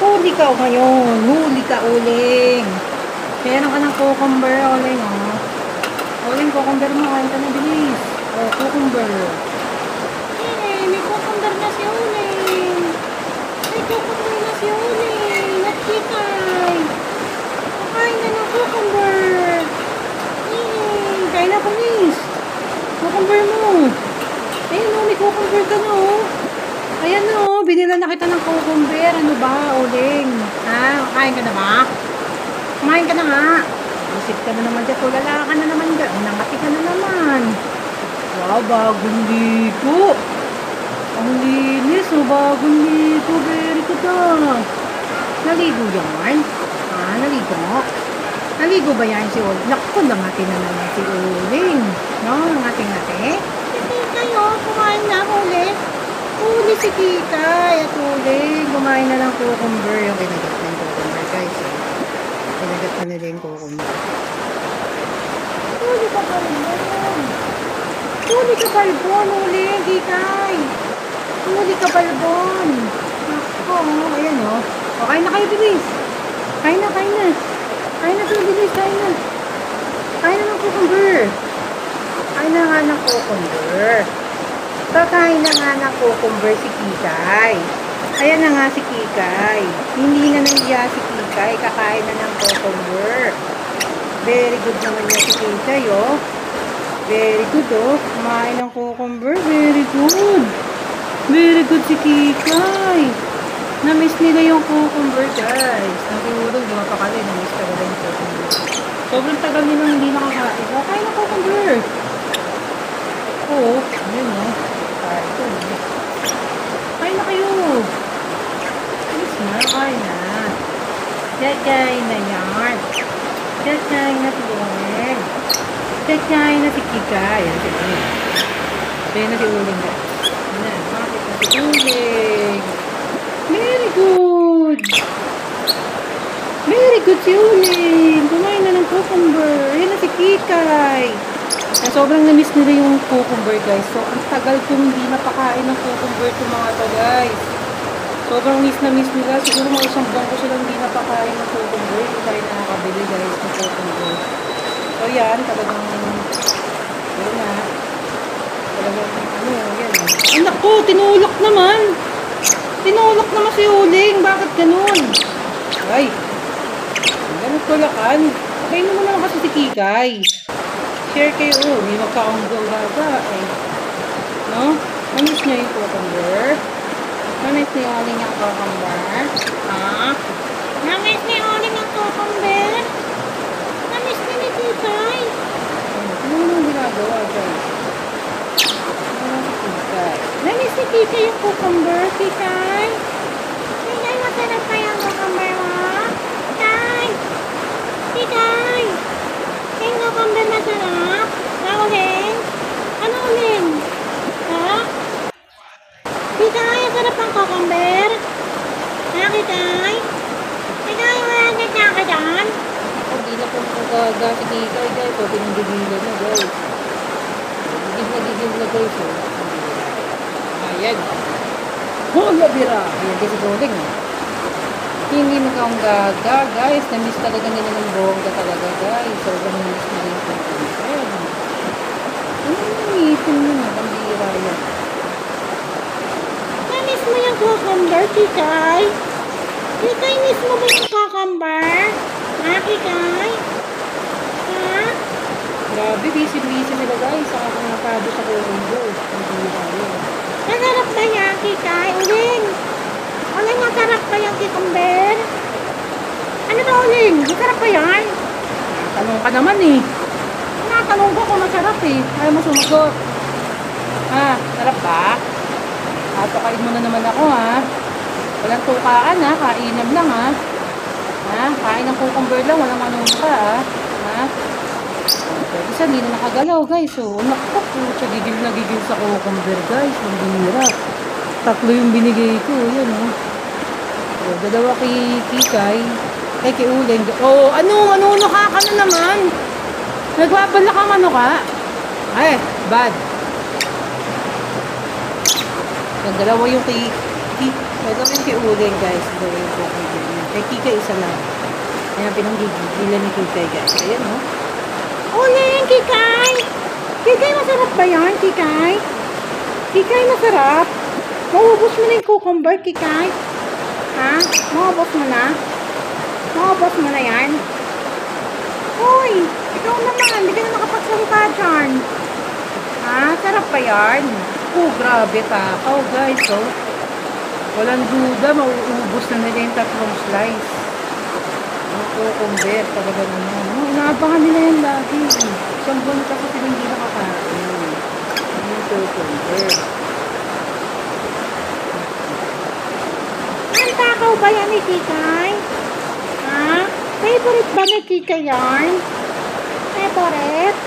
Huli ka ngayon. Huli ka, uling. Meron ka ng cucumber, uling, oh. Uling, cucumber mo. Kain ka na, bilis. Oh, cucumber. May cucumber na si uling. May cucumber na si uling. Natkikay. Kakain ka ng cucumber. Kain na, bilis. Cucumber mo. Ayun, oh, may cucumber ka na, oh. Ayan na, oh. Binila na kita ng cucumber. Ano ba, uling? Ha? Kain ka na ba? Kumain ka na nga. Isip ka na naman dyan. Tulala ka na naman dyan. Nangati ka na naman. Wow, bagong ligo. Ang linis, oh. Bagong ligo. Very good, ah. Naligo yan? Ha? Naligo? Naligo ba yan si Uling? Naku, nangati na naman si Uling. No? Nangati-ngati? Hindi kayo. Kumain na, Uling. Uli si Kikay at Uling. Kumain na ng cucumber. Yung kinagat na yung cucumber, guys. Kinagat na nila yung cucumber. Uli ka balbon. Uli ka balbon, Uling. Kikay. Uli ka balbon. Naku, ayan, oh. O, kain na kayo, bilis. Kain na, kain na. Kain na, bilis, kain na. Kain na ng cucumber. Kain na nga ng cucumber. Kakain na nga ng cucumber si Kikay. Ayan na nga si Kikay. Hindi na nahiya si Kikay. Kakain na ng cucumber. Very good naman yan si Kikay, oh. Very good, oh. Kumain ng cucumber. Very good. Very good si Kikay. Na-miss nila yung cucumber, guys. Nagulog, di mapakali. Na-miss talaga yung cucumber. Sobrang tagal nilang hindi nakakain. Kakain ng cucumber. Oo. Ayan, oh. Kain na kayo. Alis na, kain na. Kain na yan. Kain na si Uling. Kain na si Kikay. Ayan si Uling. Kain na si Uling. Ayan, bakit na si Uling. Very good. Very good si Uling. Kumain na ng cucumber. Ayan na si Kikay. Sobrang na-miss nila yung cucumber, guys. So, ang tagal kong hindi napakain ng cucumber itong mga to, guys. Sobrang miss na miss nila. Siguro mga isang buwan ko silang hindi napakain ng cucumber. Hindi tayo nakakabili, guys, ng cucumber. So, yan. Talagang, yun na. Talagang, ano, yan. Anak ko, tinulak naman. Tinulak naman si Uling. Bakit ganun? Ay. Ganun tulakan. Okay naman naman kasi si Kikay. Share kayo, oh, may magkaunggaw-gaga, eh. No? Namiss niya yung cucumber. Namiss ni Uling yung cucumber. Ha? Namiss ni Uling yung cucumber. Namiss ni Kikay. Ano nang ginagawa, guys? Ano si Kikay? Namiss ni Kikay yung cucumber, Kikay. Kikay, masarap pa yung cucumber mo? Kikay! Kikay! Yung cucumber masarap? Ha, Uling? Ano, Uling? Ha? Kikay, sarap ang cucumber? Ha, Kikay? Kikay, wala na ka dyan? Hindi na po magaga si Kikay, guys. O, pinagdigilan na, guys. Gigil na, guys. Ayan. Hola, bira! Ayan, kasi Uling, oh. Hindi magkaunggaga, guys. Na-miss talaga nila ng bongga talaga, guys. Sobrang na-miss nila yung cucumber. Ngipin mo na, pambira yan. Na-miss mo yung cucumber, Kikay? Kikay, miss mo ba yung cucumber? Ha, Kikay? Ha? Grabe, busy-busy nila, guys. Saka kung napado sa cucumber. Pambira yan. Masarap ba yan, Kikay? Uling! Uling, masarap ba yung cucumber? Ano ba, Uling? Masarap ba yan? Tanong ka naman, eh. Tinatanong ko kung masarap, eh. Ayaw mo sumagot. Ha? Sarap ba? Pakain mo na naman ako, ha? Walang tukaan, ha? Kainam lang, ha? Ha? Kain ng cucumber lang. Walang anong ka, ha? Ha? Pwede siya, hindi na nakagalaw, guys. So, naku, siya gigil na gigil sa cucumber, guys. Ang binira. 3 yung binigay ko. Yan, oh. So, 2 kay Kikay. Ay, kay Uling. Oh, ano ka na naman? Nagwabala kang ano ka? Ay, bad. Yung 2 yung kay Gagawin kay Uling, guys. Gagawin ko kay Uling. Kay Kikay, isa lang. Ayan, pinanggigilan ni Kikay, guys. Ayan, no? Uling, Kikay! Kikay, masarap ba yan, Kikay? Kikay, masarap? Maubos mo na yung cucumber, Kikay? Ha? Maubos mo na? Maubos mo na yan? Uy, ikaw naman, hindi ka na nakapagsalita dyan. Ha? Sarap pa yan? Oh, grabe pa. Oh, guys, oh. Walang duda, mauubos na nila yung 3 slice. Ang cucumber, talaga naman. Oh, inaabangan nila yan lagi. Isang buwan kasi sila hindi nakakain. Yung cucumber. Ang takaw ba yan ni Kikay? Ha? Favorite ba ni Kikay yan? Favorite?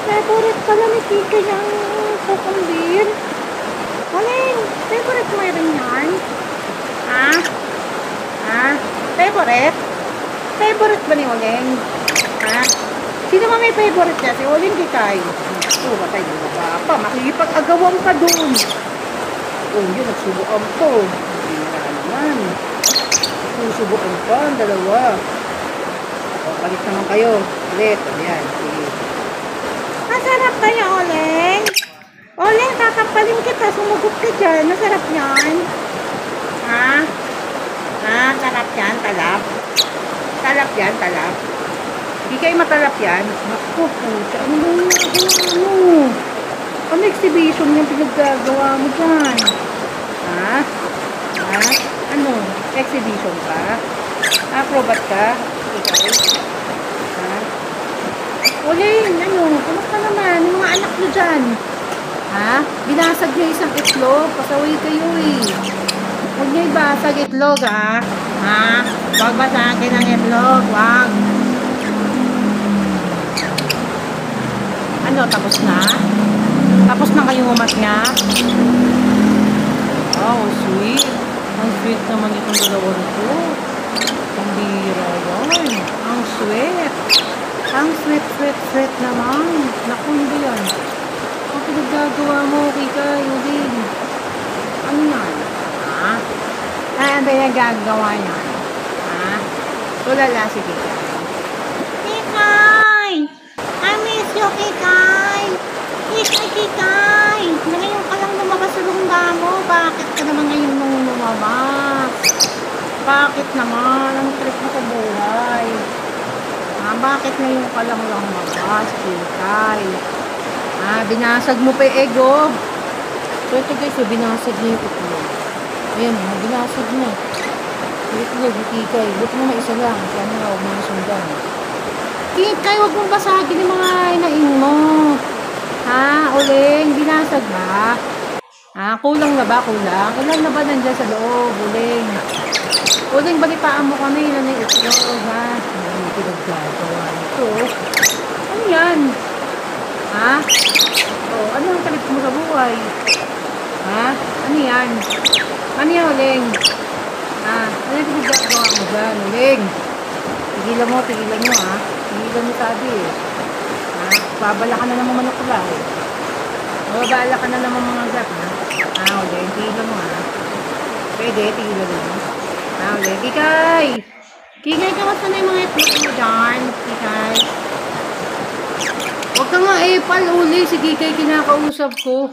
Favorite pala ni Kikay yung cucumber? Uling, favorite mo rin yan? Ha? Ha? Favorite? Favorite ba ni Uling? Ha? Sino ba may favorite niya? Si Uling, Kikay. Oh, batay mo ba pa? Makikipag-agawan ka dun. Oh, yun, nagsubukan ko. Hindi na naman. Nagsusubukan pa ang dalawa. O, palit naman kayo. Ulit. Ayan, sige. Masarap ba yung Uling? Uling, kakapalin kita. Sumugot ka dyan. Masarap yan. Ha? Ha? Sarap yan? Talap? Talap yan? Talap? Hindi kayo matalap yan? Naku, puta. Ano ba yung ano? Ano exhibition yung pinaggagawa mo dyan? Ha? Ha? Ano? Exhibition ka? Acrobat ka? Ikaw? Ha? Uling, ano? Kumusta naman? Yung mga anak nyo dyan? Ha? Binasag niyo isang itlog. Pasaway kayo eh. Huwag niyo ibasag itlog, ha? Ha? Huwag basagin ang itlog. Huwag. Ano? Tapos na? Tapos na kayong umatnya? Oh, sweet. Ang sweet naman itong dalawang ito. Ang bira yan. Ang sweet. Ang sweet, sweet, sweet naman. Naku, hindi yan. Ang pinaggagawa mo, Kikay, Uling. Ano yan? Ha? Ano ba yung gagawa yan? Ha? Tulala si Kikay. Kikay! I miss you, Kikay! Kikay, Kikay! Ngayon ka lang lumabas sa lungga mo. Bakit ka naman ngayon nung lumabas? Bakit naman? Ang trip mo sa buhay? Ha? Bakit ngayon ka lang lumabas, Kikay? Ah, binasag mo pa yung egg, oh. So, ito guys, oh, binasag niya yung itlog. Ayan, oh, binasag niya. Yung itlog, Kikay. Buti mo na isa lang. Sana, huwag mo nasundan. Kikay, huwag mong basagin yung mga inain mo. Ha, Uling, binasag ba? Ha, kulang na ba? Kulang? Kulang na ba nandyan sa loob, Uling? Uling, balitaan mo kami na yung itlog, ha? Ano pinaggagawa ito? Ano yan? Ha? Oh, ano ang trip mo sa buhay? Ha? Ano yan? Ano yan, Uling? Ha? Ano yung pinagagawa mo dyan, Uling? Tigilan mo, ha? Tigilan mo sabi, eh. Ha? Babala ka na naman manok ko lang, eh. Babala ka na naman mga gat, ha? Ha, Uling? Tigilan mo, ha? Pwede, tigilan mo. Ha, Uling? Kikay! Kikay, kamusta na yung mga itlog mo dyan? Kikay? Huwag ka nga pal, Uli. Si Kikay kinakausap ko.